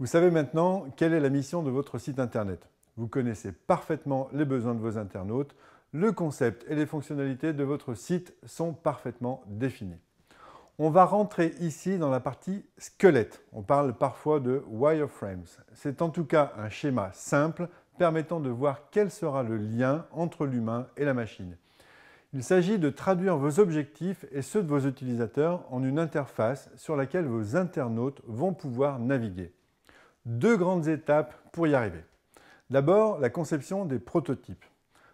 Vous savez maintenant quelle est la mission de votre site internet. Vous connaissez parfaitement les besoins de vos internautes. Le concept et les fonctionnalités de votre site sont parfaitement définis. On va rentrer ici dans la partie squelette. On parle parfois de wireframes. C'est en tout cas un schéma simple permettant de voir quel sera le lien entre l'humain et la machine. Il s'agit de traduire vos objectifs et ceux de vos utilisateurs en une interface sur laquelle vos internautes vont pouvoir naviguer. Deux grandes étapes pour y arriver. D'abord, la conception des prototypes.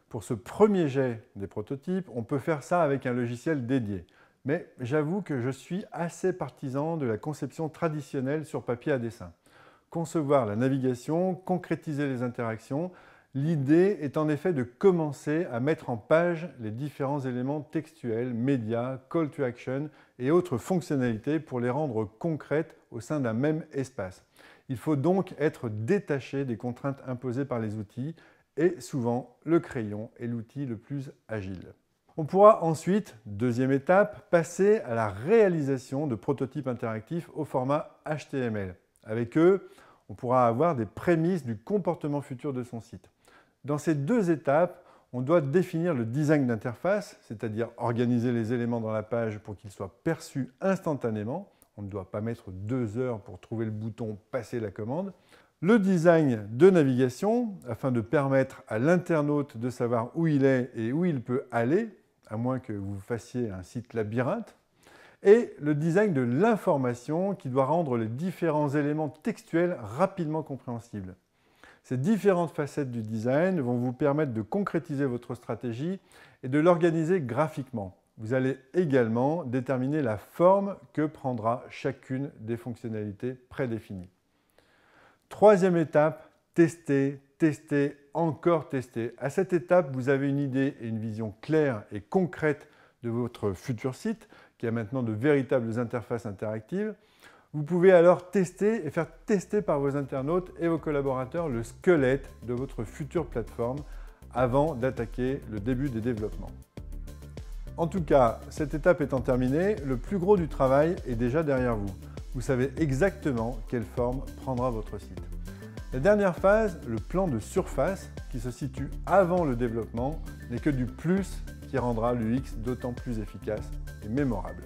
Pour ce premier jet des prototypes, on peut faire ça avec un logiciel dédié. Mais j'avoue que je suis assez partisan de la conception traditionnelle sur papier à dessin. Concevoir la navigation, concrétiser les interactions, l'idée est en effet de commencer à mettre en page les différents éléments textuels, médias, call to action et autres fonctionnalités pour les rendre concrètes au sein d'un même espace. Il faut donc être détaché des contraintes imposées par les outils et souvent le crayon est l'outil le plus agile. On pourra ensuite, deuxième étape, passer à la réalisation de prototypes interactifs au format HTML. Avec eux, on pourra avoir des prémices du comportement futur de son site. Dans ces deux étapes, on doit définir le design d'interface, c'est-à-dire organiser les éléments dans la page pour qu'ils soient perçus instantanément. On ne doit pas mettre 2 heures pour trouver le bouton « Passer la commande ». Le design de navigation, afin de permettre à l'internaute de savoir où il est et où il peut aller, à moins que vous fassiez un site labyrinthe. Et le design de l'information qui doit rendre les différents éléments textuels rapidement compréhensibles. Ces différentes facettes du design vont vous permettre de concrétiser votre stratégie et de l'organiser graphiquement. Vous allez également déterminer la forme que prendra chacune des fonctionnalités prédéfinies. Troisième étape, tester, tester, encore tester. À cette étape, vous avez une idée et une vision claire et concrète de votre futur site, qui a maintenant de véritables interfaces interactives. Vous pouvez alors tester et faire tester par vos internautes et vos collaborateurs le squelette de votre future plateforme avant d'attaquer le début des développements. En tout cas, cette étape étant terminée, le plus gros du travail est déjà derrière vous. Vous savez exactement quelle forme prendra votre site. La dernière phase, le plan de surface, qui se situe avant le développement, n'est que du plus qui rendra l'UX d'autant plus efficace et mémorable.